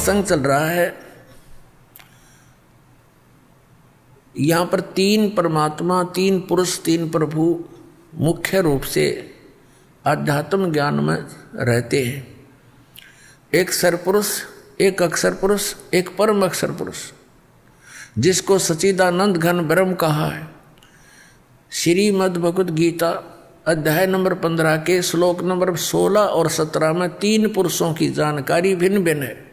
प्रसंग चल रहा है। यहाँ पर तीन परमात्मा, तीन पुरुष, तीन प्रभु मुख्य रूप से आध्यात्म ज्ञान में रहते हैं। एक सरपुरुष, एक अक्षर पुरुष, एक परम अक्षर पुरुष, जिसको सच्चिदानंद घन ब्रह्म कहा है। श्रीमद् भगवद गीता अध्याय नंबर 15 के श्लोक नंबर 16 और 17 में तीन पुरुषों की जानकारी भिन्न भिन्न है।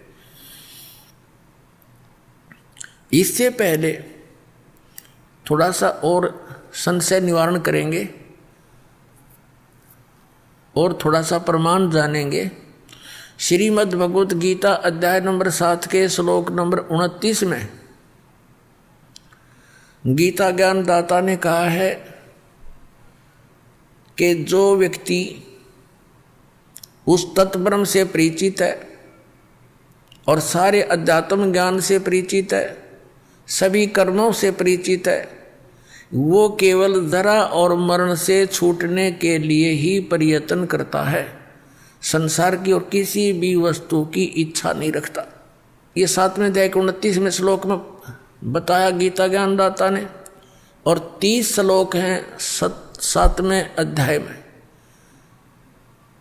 इससे पहले थोड़ा सा और संशय निवारण करेंगे और थोड़ा सा प्रमाण जानेंगे। श्रीमद् भगवद गीता अध्याय नंबर 7 के श्लोक नंबर 29 में गीता ज्ञान दाता ने कहा है कि जो व्यक्ति उस तत्ब्रह्म से परिचित है और सारे अध्यात्म ज्ञान से परिचित है, सभी कर्मों से परिचित है, वो केवल जरा और मरण से छूटने के लिए ही प्रयत्न करता है, संसार की और किसी भी वस्तु की इच्छा नहीं रखता। ये 7वें अध्याय के 29वें श्लोक में बताया गीता ज्ञानदाता ने, और 30 श्लोक हैं 7वें अध्याय में।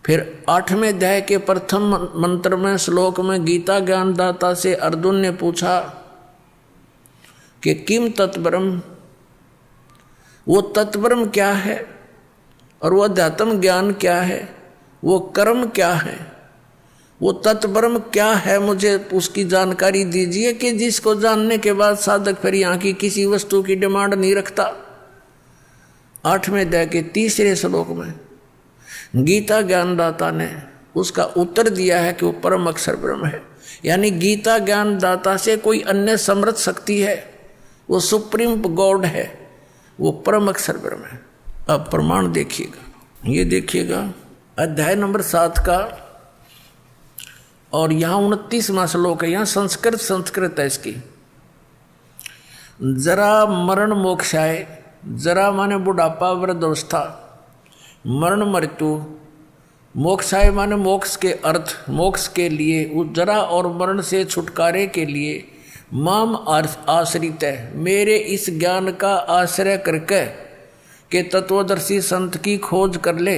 फिर 8वें अध्याय के प्रथम मंत्र में श्लोक में गीता ज्ञानदाता से अर्जुन ने पूछा कि किम तत्ब्रह्म, वो तत्ब्रह्म क्या है और वो अध्यात्म ज्ञान क्या है, वो कर्म क्या है, वो तत्ब्रह्म क्या है, मुझे उसकी जानकारी दीजिए कि जिसको जानने के बाद साधक फिर यहाँ की किसी वस्तु की डिमांड नहीं रखता। 8वें अध्याय के 3 श्लोक में गीता ज्ञानदाता ने उसका उत्तर दिया है कि वो परम अक्षर ब्रह्म है। यानी गीता ज्ञानदाता से कोई अन्य समर्थ शक्ति है, वो सुप्रीम गॉड है, वो परम अक्षर ब्रह्म है। अब प्रमाण देखिएगा, ये देखिएगा अध्याय नंबर 7 का, और यहाँ 29वां श्लोक है। यहाँ संस्कृत है इसकी। जरा मरण मोक्षाय, जरा माने बुढ़ापा वृद्धावस्था, मरण मृत्यु, मोक्षाय माने मोक्ष के अर्थ, मोक्ष के लिए, उस जरा और मरण से छुटकारे के लिए माम आश्रित है, मेरे इस ज्ञान का आश्रय करके के तत्वदर्शी संत की खोज कर ले,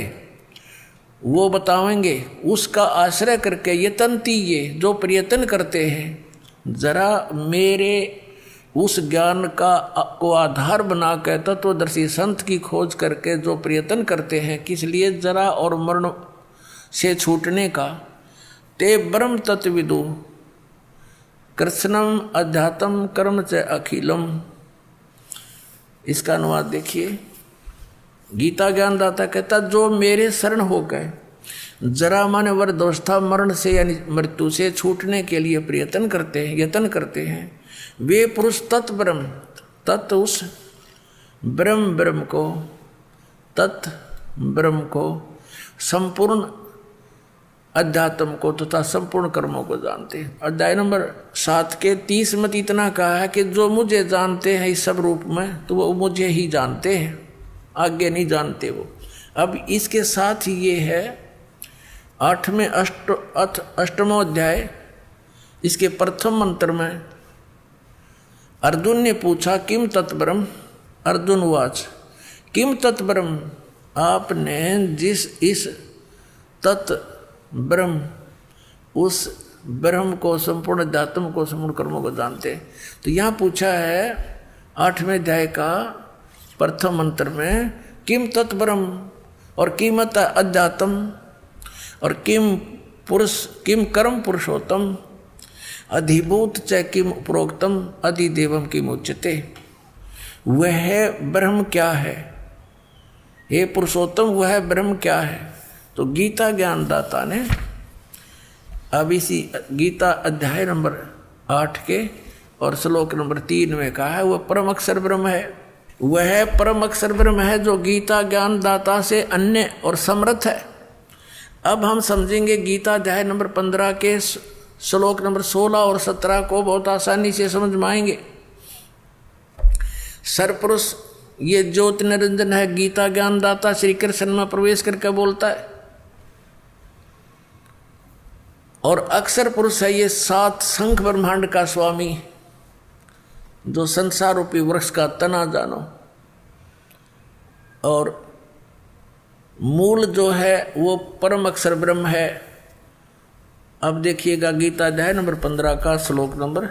वो बतावेंगे। उसका आश्रय करके यतनती, ये जो प्रयत्न करते हैं, जरा मेरे उस ज्ञान का को आधार बना कर तत्वदर्शी संत की खोज करके जो प्रयत्न करते हैं, किस लिए, जरा और मरण से छूटने का, ते ब्रह्म तत्विदु कृष्णम अध्यात्म कर्म च अखिलम। इसका अनुवाद देखिए। गीता ज्ञानदाता कहता जो मेरे शरण हो गए, जरा माने वृद्धावस्था, मरण से यानी मृत्यु से छूटने के लिए प्रयत्न करते हैं, यत्न करते हैं, वे पुरुष तत् ब्रह्म, तत् उस ब्रह्म, ब्रह्म को, तत् ब्रह्म को, संपूर्ण अध्यात्म को तथा संपूर्ण कर्मों को जानते हैं। अध्याय नंबर 7 के 30 में इतना कहा है कि जो मुझे जानते हैं इस सब रूप में, तो वो मुझे ही जानते हैं, आगे नहीं जानते वो। अब इसके साथ ही ये है 8वें अष्टमो अध्याय, इसके प्रथम मंत्र में अर्जुन ने पूछा किम तत्ब्रह्म, अर्जुन वाच किम तत्ब्रह्म, आपने जिस इस तत् ब्रह्म, उस ब्रह्म को, संपूर्ण अध्यात्म को, संपूर्ण कर्मों को जानते। तो यहाँ पूछा है 8वें अध्याय का प्रथम मंत्र में किम तत्ब्रह्म, और कीमत अध्यात्म, और किम पुरुष, किम कर्म पुरुषोत्तम, अधिभूत च किम प्रोक्तम, अधिदेवम किम उच्यते। वह ब्रह्म क्या है, हे पुरुषोत्तम, वह ब्रह्म क्या है। तो गीता ज्ञानदाता ने अब इसी गीता अध्याय नंबर 8 के और श्लोक नंबर 3 में कहा है वह परम अक्षर ब्रह्म है। वह परम अक्षर ब्रह्म है जो गीता ज्ञानदाता से अन्य और समर्थ है। अब हम समझेंगे गीता अध्याय नंबर 15 के श्लोक नंबर 16 और 17 को बहुत आसानी से समझ में आएंगे। सरपुरुष ये ज्योति निरंजन है, गीता ज्ञानदाता श्री कृष्ण में प्रवेश करके बोलता है। और अक्षर पुरुष है ये 7 शंख ब्रह्मांड का स्वामी, जो संसार रूपी वृक्ष का तना जानो। और मूल जो है वो परम अक्षर ब्रह्म है। अब देखिएगा गीता अध्याय नंबर 15 का श्लोक नंबर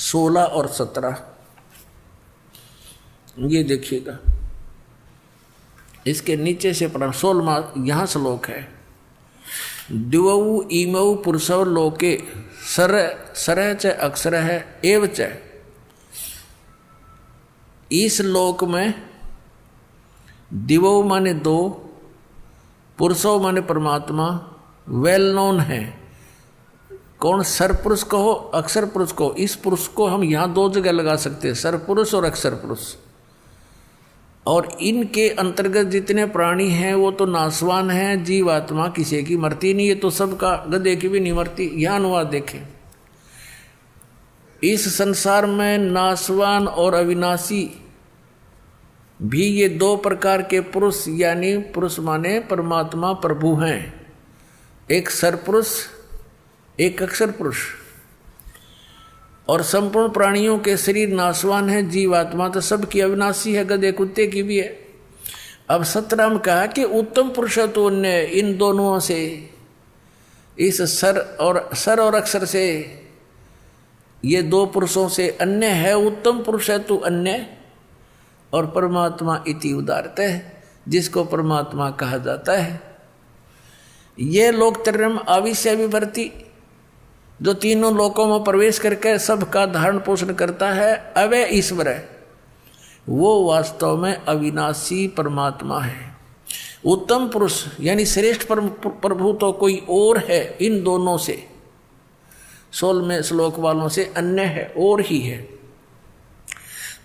16 और 17, ये देखिएगा। इसके नीचे से पढ़ा 16वां यहाँ श्लोक है। द्विवौ इमौ पुरुषौ लोके सर च अक्षर है एव च। इस लोक में दिवो माने 2, पुरुषों माने परमात्मा, वेल नोन है। कौन? सरपुरुष कहो, अक्षर पुरुष कहो। इस पुरुष को हम यहाँ 2 जगह लगा सकते हैं, सरपुरुष और अक्षर पुरुष। और इनके अंतर्गत जितने प्राणी हैं वो तो नासवान हैं, जीवात्मा किसी की मरती नहीं है, तो सबका, गधे की भी नहीं मरती। यहाँ अनुवाद देखें, इस संसार में नासवान और अविनाशी भी ये 2 प्रकार के पुरुष, यानी पुरुष माने परमात्मा प्रभु हैं, एक सरपुरुष एक अक्षर पुरुष। और संपूर्ण प्राणियों के शरीर नासवान है, जीवात्मा तो सबकी अविनाशी है, गधे कुत्ते की भी है। अब 17 में कहा कि उत्तम पुरुष तो अन्य, इन दोनों से, इस सर और अक्षर से, ये 2 पुरुषों से अन्य है। उत्तम पुरुष है तो अन्य, और परमात्मा इति उदारत है, जिसको परमात्मा कहा जाता है। ये लोकत्रयम् आविश्य विभर्ति, जो तीनों लोकों में प्रवेश करके सबका धारण पोषण करता है, अवय ईश्वर है, वो वास्तव में अविनाशी परमात्मा है। उत्तम पुरुष यानी श्रेष्ठ प्रभु तो कोई और है, इन दोनों से, 16वें श्लोक वालों से अन्य है, और ही है।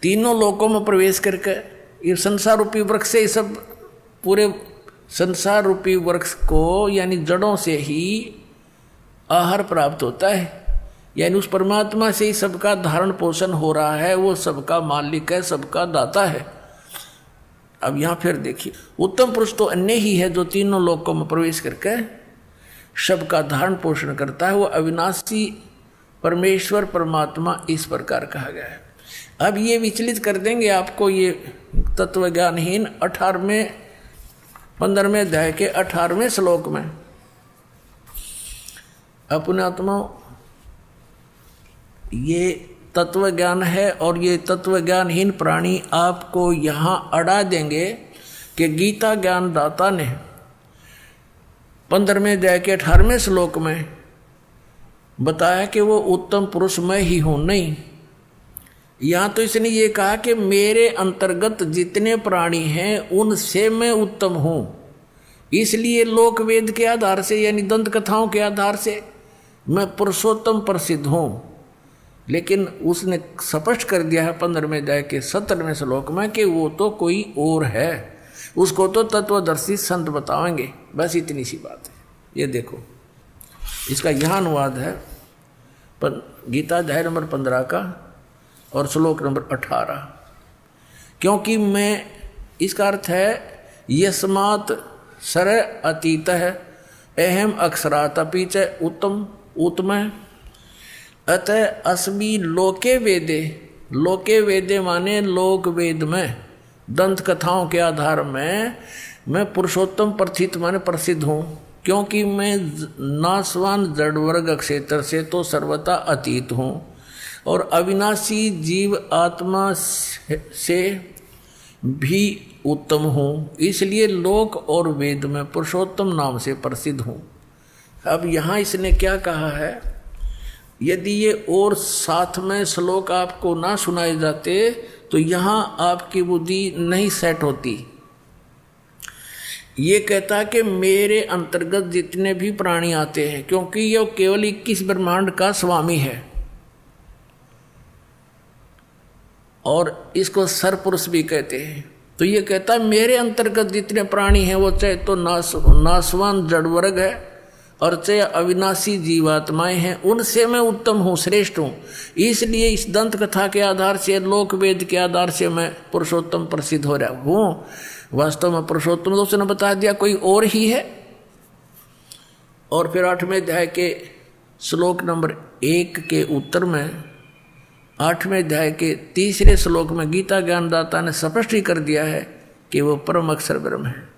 तीनों लोकों में प्रवेश करके ये संसार रूपी वृक्ष से, सब पूरे संसार रूपी वृक्ष को, यानी जड़ों से ही आहार प्राप्त होता है, यानी उस परमात्मा से ही सबका धारण पोषण हो रहा है। वो सबका मालिक है, सबका दाता है। अब यहाँ फिर देखिए, उत्तम पुरुष तो अन्य ही है, जो तीनों लोकों में प्रवेश करके सबका धारण पोषण करता है। वो अविनाशी परमेश्वर परमात्मा इस प्रकार कहा गया है। अब ये विचलित कर देंगे आपको ये तत्वज्ञानहीन 15वें अध्याय के 18वें श्लोक में। अपने आत्मा ये तत्वज्ञान है, और ये तत्वज्ञानहीन प्राणी आपको यहाँ अड़ा देंगे कि गीता ज्ञान दाता ने 15वें अध्याय के 18वें श्लोक में बताया कि वो उत्तम पुरुष मैं ही हूँ। नहीं, यहाँ तो इसने ये कहा कि मेरे अंतर्गत जितने प्राणी हैं उनसे मैं उत्तम हूँ। इसलिए लोक वेद के आधार से, यानी दंत कथाओं के आधार से मैं पुरुषोत्तम प्रसिद्ध हूँ। लेकिन उसने स्पष्ट कर दिया है 15वें अध्याय के 17वें श्लोक में कि वो तो कोई और है, उसको तो तत्वदर्शी संत बताएंगे। बस इतनी सी बात है। ये देखो, इसका यह अनुवाद है गीता अध्याय नंबर 15 का और श्लोक नंबर 18। क्योंकि मैं, इसका अर्थ है यस्मात् सर अतीत है अहम अक्षरात् अपि च उत्तम उत्तम, अतः अस्मि लोके वेदे। लोके वेदे माने लोक वेद में, दंत कथाओं के आधार में मैं पुरुषोत्तम प्रथित माने प्रसिद्ध हूँ। क्योंकि मैं नासवान जड़ वर्ग क्षेत्र से तो सर्वथा अतीत हूँ, और अविनाशी जीव आत्मा से भी उत्तम हूँ। इसलिए लोक और वेद में पुरुषोत्तम नाम से प्रसिद्ध हूँ। अब यहाँ इसने क्या कहा है, यदि ये और साथ में श्लोक आपको ना सुनाए जाते तो यहाँ आपकी बुद्धि नहीं सेट होती। ये कहता कि मेरे अंतर्गत जितने भी प्राणी आते हैं, क्योंकि ये केवल 21 ब्रह्मांड का स्वामी है, और इसको सरपुरुष भी कहते हैं। तो ये कहता है मेरे अंतर्गत जितने प्राणी हैं वो चाहे तो नासवान जड़ वर्ग है और चाहे अविनाशी जीवात्माएं हैं, उनसे मैं उत्तम हूँ, श्रेष्ठ हूँ। इसलिए इस दंत कथा के आधार से, लोक वेद के आधार से मैं पुरुषोत्तम प्रसिद्ध हो रहा हूँ। वास्तव में पुरुषोत्तम तो उसने बता दिया कोई और ही है, और फिर 8वें अध्याय के श्लोक नंबर 1 के उत्तर में 8वें अध्याय के 3रे श्लोक में गीता ज्ञानदाता ने स्पष्ट ही कर दिया है कि वो परम अक्षर ब्रह्म है।